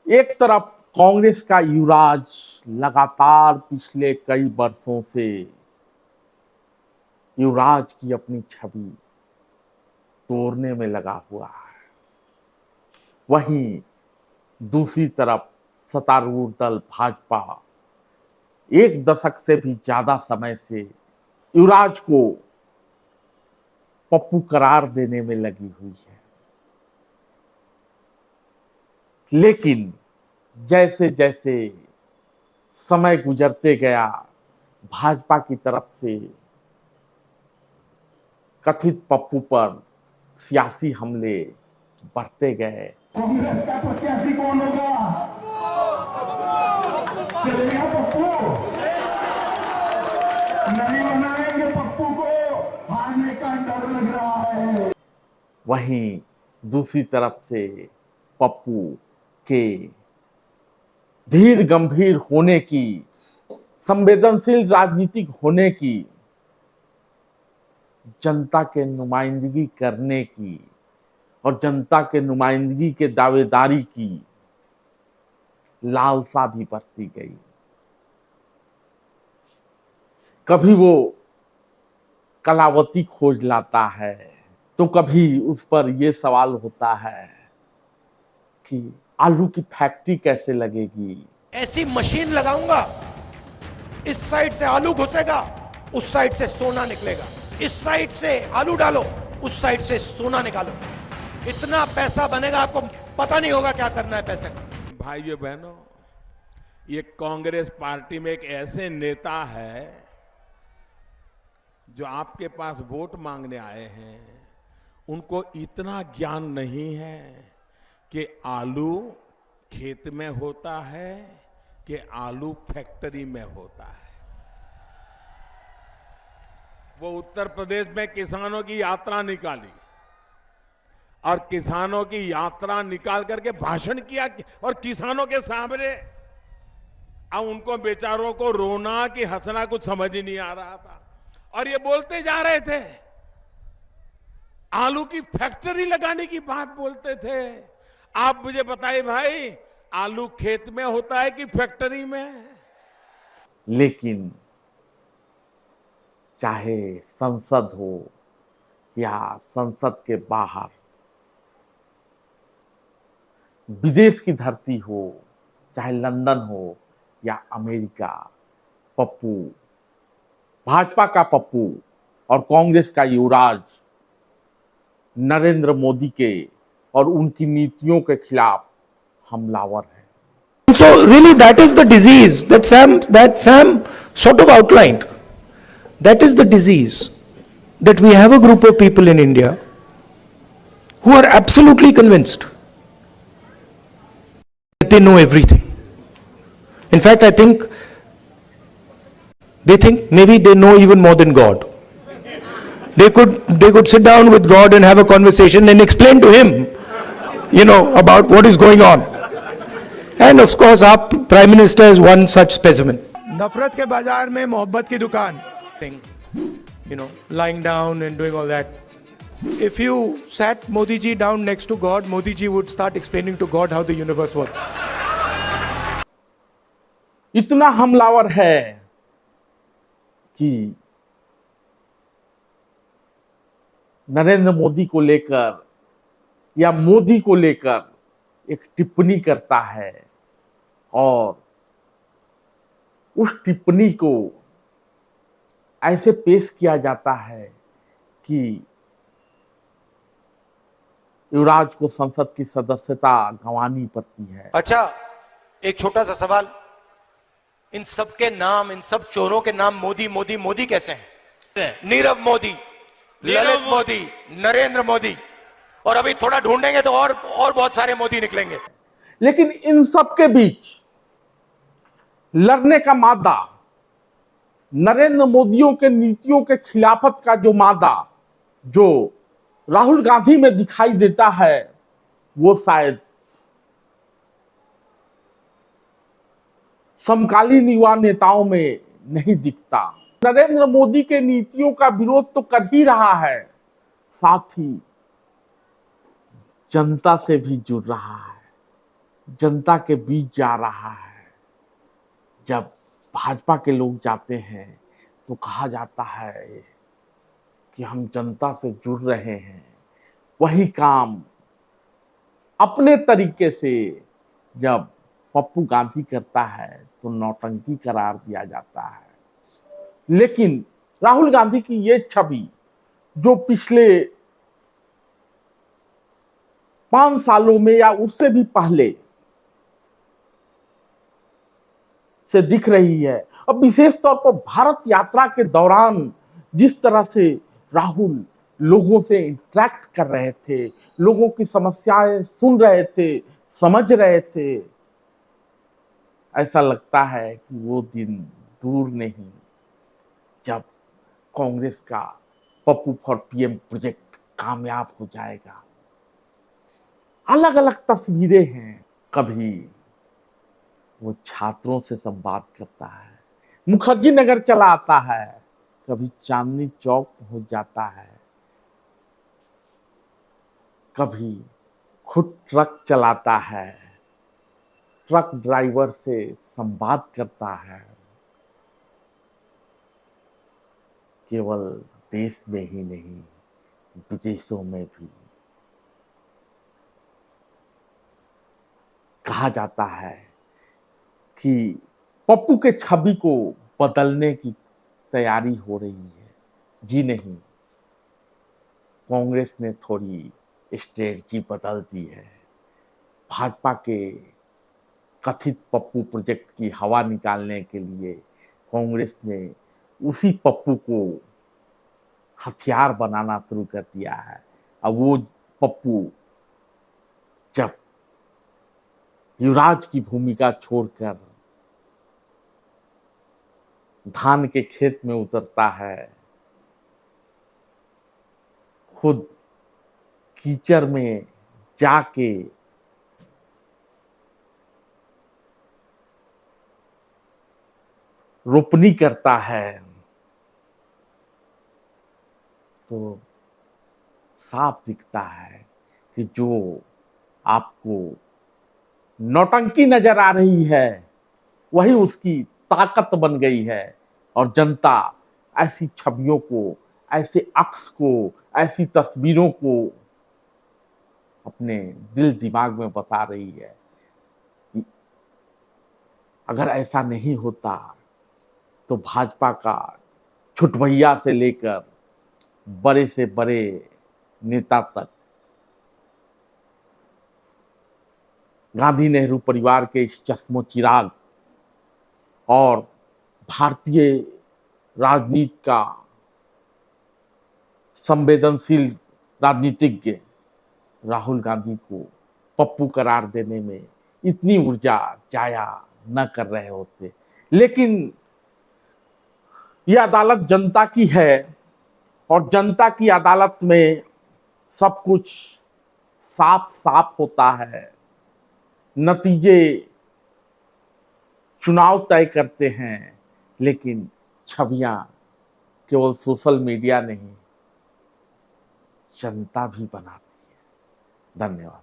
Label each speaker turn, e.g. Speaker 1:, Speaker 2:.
Speaker 1: एक तरफ कांग्रेस का युवराज लगातार पिछले कई वर्षों से युवराज की अपनी छवि तोड़ने में लगा हुआ है, वहीं दूसरी तरफ सत्तारूढ़ दल भाजपा एक दशक से भी ज्यादा समय से युवराज को पप्पू करार देने में लगी हुई है। लेकिन जैसे जैसे समय गुजरते गया, भाजपा की तरफ से कथित पप्पू पर सियासी हमले बढ़ते गए।
Speaker 2: कांग्रेस का प्रत्याशी कौन होगा? चलेगा पप्पू? नहीं बनाएंगे पप्पू को, हारने का डर लग रहा है।
Speaker 1: वहीं दूसरी तरफ से पप्पू के धीर गंभीर होने की, संवेदनशील राजनीतिक होने की, जनता के नुमाइंदगी करने की और जनता के नुमाइंदगी के दावेदारी की लालसा भी बढ़ती गई। कभी वो कलावती खोज लाता है तो कभी उस पर यह सवाल होता है कि आलू की फैक्ट्री कैसे लगेगी।
Speaker 3: ऐसी मशीन लगाऊंगा, इस साइड से आलू घुसेगा, उस साइड से सोना निकलेगा, इस साइड से आलू डालो, उस साइड से सोना निकालो, इतना पैसा बनेगा आपको पता नहीं होगा क्या करना है पैसे का।
Speaker 4: भाइयों बहनों, ये कांग्रेस पार्टी में एक ऐसे नेता है जो आपके पास वोट मांगने आए हैं, उनको इतना ज्ञान नहीं है कि आलू खेत में होता है कि आलू फैक्ट्री में होता है। वो उत्तर प्रदेश में किसानों की यात्रा निकाली और किसानों की यात्रा निकाल करके भाषण किया और किसानों के सामने अब उनको बेचारों को रोना कि हंसना कुछ समझ ही नहीं आ रहा था और ये बोलते जा रहे थे, आलू की फैक्ट्री लगाने की बात बोलते थे। आप मुझे बताइए भाई, आलू खेत में होता है कि फैक्ट्री में?
Speaker 1: लेकिन चाहे संसद हो या संसद के बाहर, विदेश की धरती हो, चाहे लंदन हो या अमेरिका, पप्पू, भाजपा का पप्पू और कांग्रेस का युवराज नरेंद्र मोदी के और उनकी नीतियों के खिलाफ हमलावर है।
Speaker 5: So really that is the disease that Sam sort of outlined. That is the disease, that we have a group of people in India who are absolutely convinced that they know everything. In fact, I think they think maybe they know even more than God. They could sit down with God and have a conversation and explain to him, about what is going on. And of course, our Prime Minister is one such specimen. नफरत के बाजार में मोहब्बत की दुकान, lying down and doing all that. If you sat Modi ji down next to God, Modi ji would start explaining to God how the universe works.
Speaker 1: इतना हमलावर है कि नरेंद्र मोदी को लेकर या मोदी को लेकर एक टिप्पणी करता है और उस टिप्पणी को ऐसे पेश किया जाता है कि युवराज को संसद की सदस्यता गंवानी पड़ती है।
Speaker 3: अच्छा, एक छोटा सा सवाल, इन सब के नाम, इन सब चोरों के नाम मोदी मोदी मोदी कैसे हैं? नीरव मोदी, ललित मोदी, नरेंद्र मोदी, और अभी थोड़ा ढूंढेंगे तो और बहुत सारे मोदी निकलेंगे।
Speaker 1: लेकिन इन सब के बीच लड़ने का मादा, नरेंद्र मोदियों के नीतियों के खिलाफत का जो मादा जो राहुल गांधी में दिखाई देता है, वो शायद समकालीन युवा नेताओं में नहीं दिखता। नरेंद्र मोदी के नीतियों का विरोध तो कर ही रहा है, साथ ही जनता से भी जुड़ रहा है। जनता के बीच जा रहा है। जब भाजपा के लोग जाते हैं तो कहा जाता है कि हम जनता से जुड़ रहे हैं। वही काम अपने तरीके से जब पप्पू गांधी करता है तो नौटंकी करार दिया जाता है। लेकिन राहुल गांधी की ये छवि जो पिछले 5 सालों में या उससे भी पहले से दिख रही है, और विशेष तौर पर भारत यात्रा के दौरान जिस तरह से राहुल लोगों से इंटरेक्ट कर रहे थे, लोगों की समस्याएं सुन रहे थे, समझ रहे थे, ऐसा लगता है कि वो दिन दूर नहीं जब कांग्रेस का पप्पू फॉर पीएम प्रोजेक्ट कामयाब हो जाएगा। अलग अलग तस्वीरें हैं। कभी वो छात्रों से संवाद करता है, मुखर्जी नगर चला आता है, कभी चांदनी चौक पहुंच जाता है, कभी खुद ट्रक चलाता है, ट्रक ड्राइवर से संवाद करता है। केवल देश में ही नहीं, विदेशों में भी। कहा जाता है कि पप्पू के छवि को बदलने की तैयारी हो रही है। जी नहीं, कांग्रेस ने थोड़ी स्ट्रेटजी बदल दी है। भाजपा के कथित पप्पू प्रोजेक्ट की हवा निकालने के लिए कांग्रेस ने उसी पप्पू को हथियार बनाना शुरू कर दिया है। अब वो पप्पू जब युवराज की भूमिका छोड़कर धान के खेत में उतरता है, खुद कीचड़ में जाके रोपनी करता है, तो साफ दिखता है कि जो आपको नौटंकी नजर आ रही है वही उसकी ताकत बन गई है। और जनता ऐसी छवियों को, ऐसे अक्स को, ऐसी तस्वीरों को अपने दिल दिमाग में बता रही है। अगर ऐसा नहीं होता तो भाजपा का छुटभैया से लेकर बड़े से बड़े नेता तक, गांधी नेहरू परिवार के इस चश्मो चिराग और भारतीय राजनीति का संवेदनशील राजनीतिज्ञ राहुल गांधी को पप्पू करार देने में इतनी ऊर्जा जाया न कर रहे होते। लेकिन यह अदालत जनता की है और जनता की अदालत में सब कुछ साफ साफ होता है। नतीजे चुनाव तय करते हैं, लेकिन छवियां केवल सोशल मीडिया नहीं, जनता भी बनाती है। धन्यवाद।